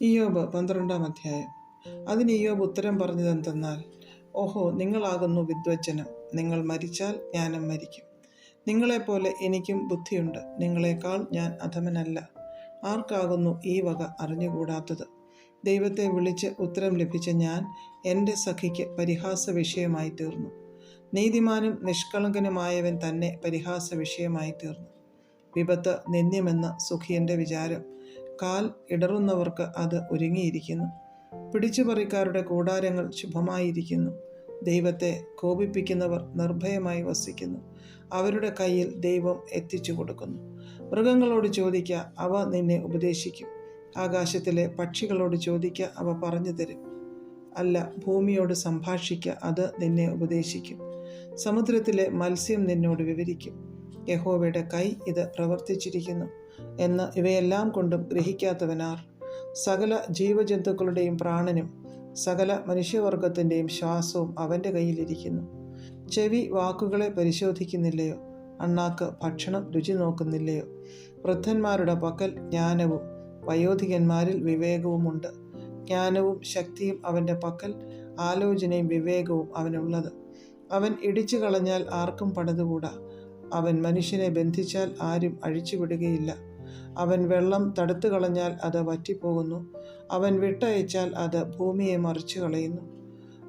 ഇയ്യോബ് 12-ാം അധ്യായം. അതിന് ഇയ്യോബ് ഉത്തരം പറഞ്ഞതെന്തെന്നാൽ, ഓഹോ, നിങ്ങളാകുന്നു വിദ്വജ്ജനം. നിങ്ങൾ മരിച്ചാൽ ഞാനും മരിക്കും. നിങ്ങളെപ്പോലെ എനിക്കും ബുദ്ധിയുണ്ട്. നിങ്ങളെക്കാൾ ഞാൻ അധമനല്ല. ആർക്കാകുന്നു ഈ വക അറിഞ്ഞുകൂടാത്തത്? ദൈവത്തെ വിളിച്ച് ഉത്തരം ലഭിച്ച ഞാൻ എൻ്റെ സഖിക്ക് പരിഹാസ വിഷയമായി തീർന്നു. നീതിമാനും നിഷ്കളങ്കനുമായവൻ തന്നെ പരിഹാസ വിഷയമായി തീർന്നു. വിപത്ത് നിന്ദ്യമെന്ന് സുഖിയൻ്റെ വിചാരം. കാൽ ഇടറുന്നവർക്ക് അത് ഒരുങ്ങിയിരിക്കുന്നു. പിടിച്ചുപറിക്കാരുടെ കൂടാരങ്ങൾ ശുഭമായിരിക്കുന്നു. ദൈവത്തെ കോപിപ്പിക്കുന്നവർ നിർഭയമായി വസിക്കുന്നു. അവരുടെ കയ്യിൽ ദൈവം എത്തിച്ചു കൊടുക്കുന്നു. മൃഗങ്ങളോട് ചോദിക്കുക, അവ നിന്നെ ഉപദേശിക്കും. ആകാശത്തിലെ പക്ഷികളോട് ചോദിക്കുക, അവ പറഞ്ഞു തരും. അല്ല, ഭൂമിയോട് സംഭാഷിക്കുക, അത് നിന്നെ ഉപദേശിക്കും. സമുദ്രത്തിലെ മത്സ്യം നിന്നോട് വിവരിക്കും. യഹോവയുടെ കൈ ഇത് പ്രവർത്തിച്ചിരിക്കുന്നു എന്ന് ഇവയെല്ലാം കൊണ്ടും ഗ്രഹിക്കാത്തവനാർ? സകല ജീവജന്തുക്കളുടെയും പ്രാണനും സകല മനുഷ്യവർഗത്തിൻ്റെയും ശ്വാസവും അവൻ്റെ കയ്യിലിരിക്കുന്നു. ചെവി വാക്കുകളെ പരിശോധിക്കുന്നില്ലയോ? അണ്ണാക്ക് ഭക്ഷണം രുചി നോക്കുന്നില്ലയോ? വൃദ്ധന്മാരുടെ പക്കൽ ജ്ഞാനവും വയോധികന്മാരിൽ വിവേകവുമുണ്ട്. ജ്ഞാനവും ശക്തിയും അവൻ്റെ പക്കൽ, ആലോചനയും വിവേകവും അവനുള്ളത്. അവൻ ഇടിച്ചു കളഞ്ഞാൽ ആർക്കും പണിതുകൂടാ. അവൻ മനുഷ്യനെ ബന്ധിച്ചാൽ ആരും അഴിച്ചുവിടുകയില്ല. അവൻ വെള്ളം തടുത്തു കളഞ്ഞാൽ അത് വറ്റിപ്പോകുന്നു. അവൻ വിട്ടയച്ചാൽ അത് ഭൂമിയെ മറിച്ചു കളയുന്നു.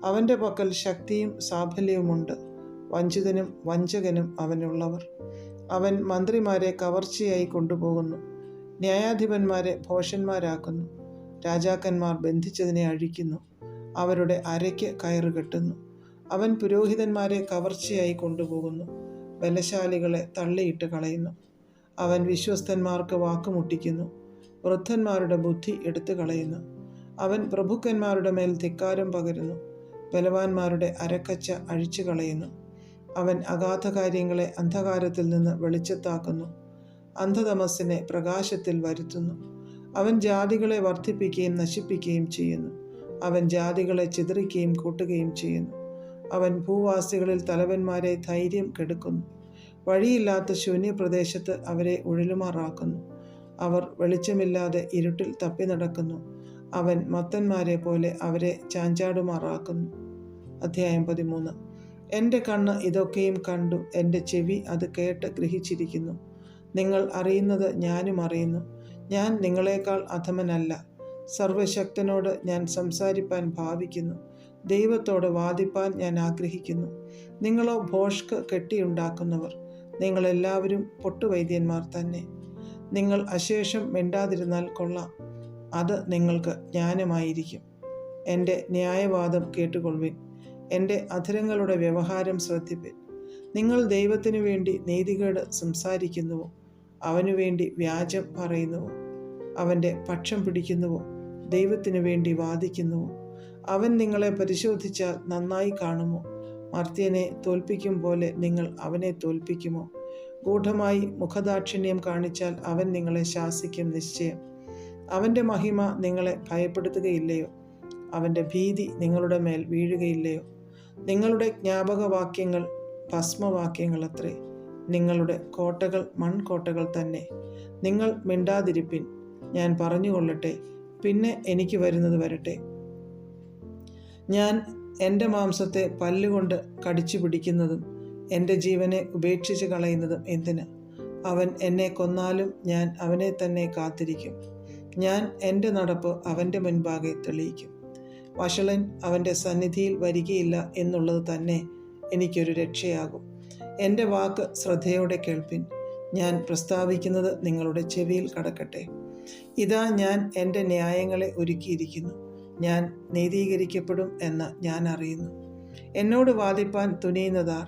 അവൻ്റെ പക്കൽ ശക്തിയും സാഫല്യവുമുണ്ട്. വഞ്ചിതനും വഞ്ചകനും അവനുള്ളവർ. അവൻ മന്ത്രിമാരെ കവർച്ചയായി കൊണ്ടുപോകുന്നു. ന്യായാധിപന്മാരെ ഭോഷന്മാരാക്കുന്നു. രാജാക്കന്മാർ ബന്ധിച്ചതിനെ അഴിക്കുന്നു. അവരുടെ അരയ്ക്ക് കയറ് കെട്ടുന്നു. അവൻ പുരോഹിതന്മാരെ കവർച്ചയായി കൊണ്ടുപോകുന്നു. ബലശാലികളെ തള്ളിയിട്ട് കളയുന്നു. അവൻ വിശ്വസ്തന്മാർക്ക് വാക്കുമുട്ടിക്കുന്നു. വൃദ്ധന്മാരുടെ ബുദ്ധി എടുത്തു കളയുന്നു. അവൻ പ്രഭുക്കന്മാരുടെ മേൽ ധിക്കാരം പകരുന്നു. ബലവാന്മാരുടെ അരക്കച്ച അഴിച്ചു കളയുന്നു. അവൻ അഗാധ കാര്യങ്ങളെ അന്ധകാരത്തിൽ നിന്ന് വെളിച്ചത്താക്കുന്നു. അന്ധതമസ്സിനെ പ്രകാശത്തിൽ വരുത്തുന്നു. അവൻ ജാതികളെ വർദ്ധിപ്പിക്കുകയും നശിപ്പിക്കുകയും ചെയ്യുന്നു. അവൻ ജാതികളെ ചിതറിക്കുകയും കൂട്ടുകയും ചെയ്യുന്നു. അവൻ ഭൂവാസികളിൽ തലവന്മാരെ ധൈര്യം കെടുക്കുന്നു. വഴിയില്ലാത്ത ശൂന്യപ്രദേശത്ത് അവരെ ഉഴലുമാറാക്കുന്നു. അവർ വെളിച്ചമില്ലാതെ ഇരുട്ടിൽ തപ്പി നടക്കുന്നു. അവൻ മത്തന്മാരെ പോലെ അവരെ ചാഞ്ചാടുമാറാക്കുന്നു. അധ്യായം 13. എൻ്റെ കണ്ണ് ഇതൊക്കെയും കണ്ടു, എൻ്റെ ചെവി അത് കേട്ട് ഗ്രഹിച്ചിരിക്കുന്നു. നിങ്ങൾ അറിയുന്നത് ഞാനും അറിയുന്നു. ഞാൻ നിങ്ങളെക്കാൾ അധമനല്ല. സർവശക്തനോട് ഞാൻ സംസാരിപ്പാൻ ഭാവിക്കുന്നു. ദൈവത്തോട് വാദിപ്പാൻ ഞാൻ ആഗ്രഹിക്കുന്നു. നിങ്ങളോ ഭോഷ്ക് കെട്ടിയുണ്ടാക്കുന്നവർ. നിങ്ങളെല്ലാവരും പൊട്ടുവൈദ്യന്മാർ തന്നെ. നിങ്ങൾ അശേഷം മിണ്ടാതിരുന്നാൽ കൊള്ളാം. അത് നിങ്ങൾക്ക് ജ്ഞാനമായിരിക്കും. എൻ്റെ ന്യായവാദം കേട്ടുകൊള്ളുവിൻ. എൻ്റെ അധരങ്ങളുടെ വ്യവഹാരം ശ്രദ്ധിപ്പിൻ. നിങ്ങൾ ദൈവത്തിനു വേണ്ടി നീതികേട് സംസാരിക്കുന്നുവോ? അവനു വേണ്ടി വ്യാജം പറയുന്നുവോ? അവൻ്റെ പക്ഷം പിടിക്കുന്നുവോ? ദൈവത്തിനു വേണ്ടി വാദിക്കുന്നുവോ? അവൻ നിങ്ങളെ പരിശോധിച്ചാൽ നന്നായി കാണുമോ? മർത്യനെ തോൽപ്പിക്കും പോലെ നിങ്ങൾ അവനെ തോൽപ്പിക്കുമോ? ഗൂഢമായി മുഖദാക്ഷിണ്യം കാണിച്ചാൽ അവൻ നിങ്ങളെ ശാസിക്കും നിശ്ചയം. അവൻ്റെ മഹിമ നിങ്ങളെ ഭയപ്പെടുത്തുകയില്ലയോ? അവൻ്റെ ഭീതി നിങ്ങളുടെ മേൽ വീഴുകയില്ലയോ? നിങ്ങളുടെ ജ്ഞാപകവാക്യങ്ങൾ ഭസ്മവാക്യങ്ങളത്രേ. നിങ്ങളുടെ കോട്ടകൾ മൺകോട്ടകൾ തന്നെ. നിങ്ങൾ മിണ്ടാതിരിപ്പിൻ. ഞാൻ പറഞ്ഞുകൊള്ളട്ടെ, പിന്നെ എനിക്ക് വരുന്നത് വരട്ടെ. ഞാൻ എൻ്റെ മാംസത്തെ പല്ലുകൊണ്ട് കടിച്ചു പിടിക്കുന്നതും എൻ്റെ ജീവനെ ഉപേക്ഷിച്ച് കളയുന്നതും എന്തിന്? അവൻ എന്നെ കൊന്നാലും ഞാൻ അവനെ തന്നെ കാത്തിരിക്കും. ഞാൻ എൻ്റെ നടപ്പ് അവൻ്റെ മുൻപാകെ തെളിയിക്കും. വഷളൻ അവൻ്റെ സന്നിധിയിൽ വരികയില്ല എന്നുള്ളത് തന്നെ എനിക്കൊരു രക്ഷയാകും. എൻ്റെ വാക്ക് ശ്രദ്ധയോടെ കേൾപ്പിൻ. ഞാൻ പ്രസ്താവിക്കുന്നത് നിങ്ങളുടെ ചെവിയിൽ കടക്കട്ടെ. ഇതാ, ഞാൻ എൻ്റെ ന്യായങ്ങളെ ഒരുക്കിയിരിക്കുന്നു. ഞാൻ നീതീകരിക്കപ്പെടും എന്ന് ഞാൻ അറിയുന്നു. എന്നോട് വാദിപ്പാൻ തുനിയുന്നതാർ?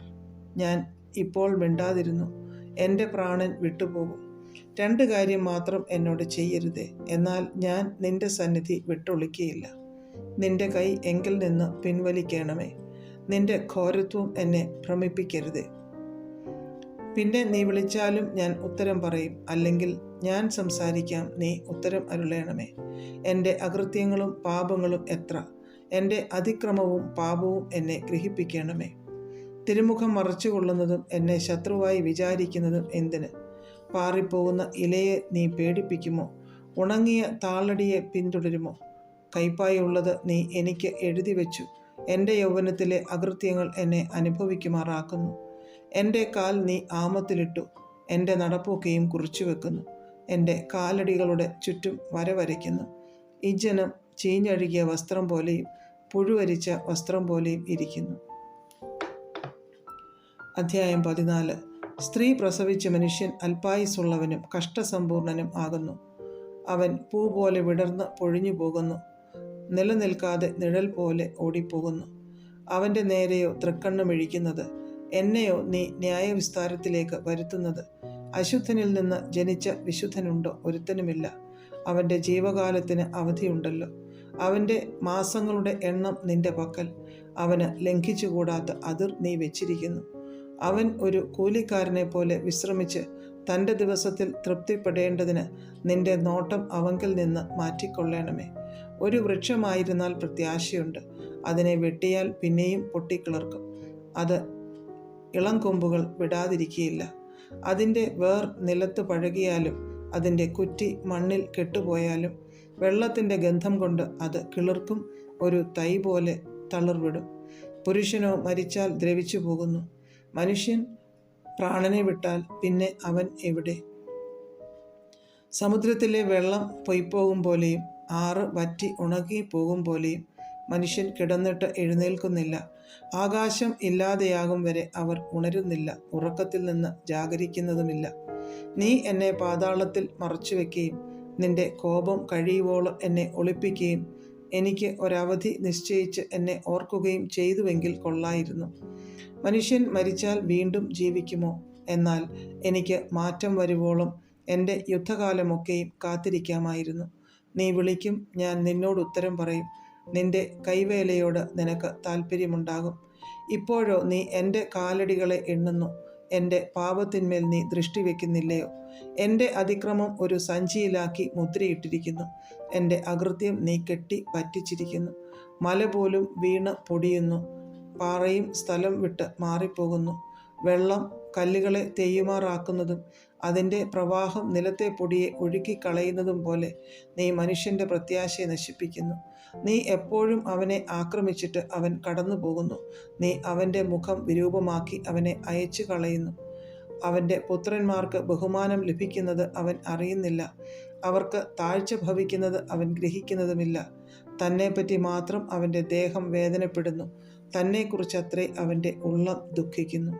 ഞാൻ ഇപ്പോൾ മിണ്ടാതിരുന്നു. എൻ്റെ പ്രാണൻ വിട്ടുപോകും. 2 കാര്യം മാത്രം എന്നോട് ചെയ്യരുതേ, എന്നാൽ ഞാൻ നിന്റെ സന്നിധി വിട്ടൊളിക്കുകയില്ല. നിന്റെ കൈ എങ്കിൽ നിന്ന് പിൻവലിക്കണമേ. നിന്റെ ഘോരത്വം എന്നെ ഭ്രമിപ്പിക്കരുതേ. പിന്നെ നീ വിളിച്ചാലും ഞാൻ ഉത്തരം പറയും. അല്ലെങ്കിൽ ഞാൻ സംസാരിക്കാം, നീ ഉത്തരം അരുളേണമേ. എൻ്റെ അകൃത്യങ്ങളും പാപങ്ങളും എത്ര! എൻ്റെ അതിക്രമവും പാപവും എന്നെ ഗ്രഹിപ്പിക്കണമേ. തിരുമുഖം മറച്ചുകൊള്ളുന്നതും എന്നെ ശത്രുവായി വിചാരിക്കുന്നതും എന്തിന്? പാറിപ്പോകുന്ന ഇലയെ നീ പേടിപ്പിക്കുമോ? ഉണങ്ങിയ താളടിയെ പിന്തുടരുമോ? കൈപ്പായുള്ളത് നീ എനിക്ക് എഴുതി വെച്ചു. എൻ്റെ യൗവനത്തിലെ അകൃത്യങ്ങൾ എന്നെ അനുഭവിക്കുമാറാക്കുന്നു. എൻ്റെ കാൽ നീ ആമത്തിലിട്ടു. എൻ്റെ നടപ്പൊക്കെയും കുറിച്ചു വെക്കുന്നു. എൻ്റെ കാലടികളുടെ ചുറ്റും വരയ്ക്കുന്നു. ഈ ജനം ചീഞ്ഞഴുകിയ വസ്ത്രം പോലെയും പുഴുവരിച്ച വസ്ത്രം പോലെയും ഇരിക്കുന്നു. അധ്യായം 14. സ്ത്രീ പ്രസവിച്ച മനുഷ്യൻ അല്പായുസുള്ളവനും കഷ്ടസമ്പൂർണനും ആകുന്നു. അവൻ പൂ പോലെ വിടർന്ന് പൊഴിഞ്ഞു പോകുന്നു, നിലനിൽക്കാതെ നിഴൽ പോലെ ഓടിപ്പോകുന്നു. അവൻ്റെ നേരെയോ തൃക്കണ്ണുമിഴിക്കുന്നത്, എന്നെയോ നീ ന്യായവിസ്താരത്തിലേക്ക് വരുത്തുന്നത്? അശുദ്ധനിൽ നിന്ന് ജനിച്ച വിശുദ്ധനുണ്ടോ? ഒരുത്തനുമില്ല. അവൻ്റെ ജീവകാലത്തിന് അവധിയുണ്ടല്ലോ. അവൻ്റെ മാസങ്ങളുടെ എണ്ണം നിന്റെ പക്കൽ. അവന് ലംഘിച്ചുകൂടാത്ത അതിർ നീ വെച്ചിരിക്കുന്നു. അവൻ ഒരു കൂലിക്കാരനെ പോലെ വിശ്രമിച്ച് തൻ്റെ ദിവസത്തിൽ തൃപ്തിപ്പെടേണ്ടതിന് നിന്റെ നോട്ടം അവങ്കിൽ നിന്ന് മാറ്റിക്കൊള്ളണമേ. ഒരു വൃക്ഷമായിരുന്നാൽ പ്രത്യാശയുണ്ട്. അതിനെ വെട്ടിയാൽ പിന്നെയും പൊട്ടിക്കിളർക്കും. അത് ഇളം കൊമ്പുകൾ വിടാതിരിക്കുകയില്ല. അതിൻ്റെ വേർ നിലത്ത് പഴകിയാലും അതിൻ്റെ കുറ്റി മണ്ണിൽ കെട്ടുപോയാലും വെള്ളത്തിൻ്റെ ഗന്ധം കൊണ്ട് അത് കിളിർക്കും, ഒരു തൈ പോലെ തളിർവിടും. പുരുഷനോ മരിച്ചാൽ ദ്രവിച്ചു പോകുന്നു. മനുഷ്യൻ പ്രാണനെ വിട്ടാൽ പിന്നെ അവൻ എവിടെ? സമുദ്രത്തിലെ വെള്ളം പൊയ്പോകും പോലെയും ആറ് വറ്റി ഉണങ്ങിപ്പോകും പോലെയും മനുഷ്യൻ കിടന്നിട്ട് എഴുന്നേൽക്കുന്നില്ല. ആകാശം ഇല്ലാതെയാകും വരെ അവർ ഉണരുന്നില്ല, ഉറക്കത്തിൽ നിന്ന് ജാഗരിക്കുന്നതുമില്ല. നീ എന്നെ പാതാളത്തിൽ മറച്ചുവെക്കുകയും നിന്റെ കോപം കഴിയുവോളം എന്നെ ഒളിപ്പിക്കുകയും എനിക്ക് ഒരവധി നിശ്ചയിച്ച് എന്നെ ഓർക്കുകയും ചെയ്തുവെങ്കിൽ കൊള്ളായിരുന്നു. മനുഷ്യൻ മരിച്ചാൽ വീണ്ടും ജീവിക്കുമോ? എന്നാൽ എനിക്ക് മാറ്റം വരുവോളം എൻ്റെ യുദ്ധകാലമൊക്കെയും കാത്തിരിക്കാമായിരുന്നു. നീ വിളിക്കും, ഞാൻ നിന്നോട് ഉത്തരം പറയും. നിന്റെ കൈവേലയോട് നിനക്ക് താല്പര്യമുണ്ടാകും. ഇപ്പോഴോ നീ എൻ്റെ കാലടികളെ എണ്ണുന്നു. എൻ്റെ പാപത്തിന്മേൽ നീ ദൃഷ്ടി വയ്ക്കുന്നില്ലയോ? എൻ്റെ അതിക്രമം ഒരു സഞ്ചിയിലാക്കി മുദ്രയിട്ടിരിക്കുന്നു. എൻ്റെ അകൃത്യം നീ കെട്ടി പറ്റിച്ചിരിക്കുന്നു. മല പോലും വീണ് പൊടിയുന്നു, പാറയും സ്ഥലം വിട്ട് മാറിപ്പോകുന്നു. വെള്ളം കല്ലുകളെ തെയ്യുമാറാക്കുന്നതും അതിൻ്റെ പ്രവാഹം നിലത്തെ പൊടിയെ ഒഴുക്കിക്കളയുന്നതും പോലെ നീ മനുഷ്യൻ്റെ പ്രത്യാശയെ നശിപ്പിക്കുന്നു. നീ എപ്പോഴും അവനെ ആക്രമിച്ചിട്ട് അവൻ കടന്നു പോകുന്നു. നീ അവൻ്റെ മുഖം വിരൂപമാക്കി അവനെ അയച്ചു കളയുന്നു. അവൻ്റെ പുത്രന്മാർക്ക് ബഹുമാനം ലഭിക്കുന്നത് അവൻ അറിയുന്നില്ല. അവർക്ക് താഴ്ച ഭവിക്കുന്നത് അവൻ ഗ്രഹിക്കുന്നതുമില്ല. തന്നെപ്പറ്റി മാത്രം അവൻ്റെ ദേഹം വേദനപ്പെടുന്നു. തന്നെക്കുറിച്ചത്രേ അവൻ്റെ ഉള്ളം ദുഃഖിക്കുന്നു.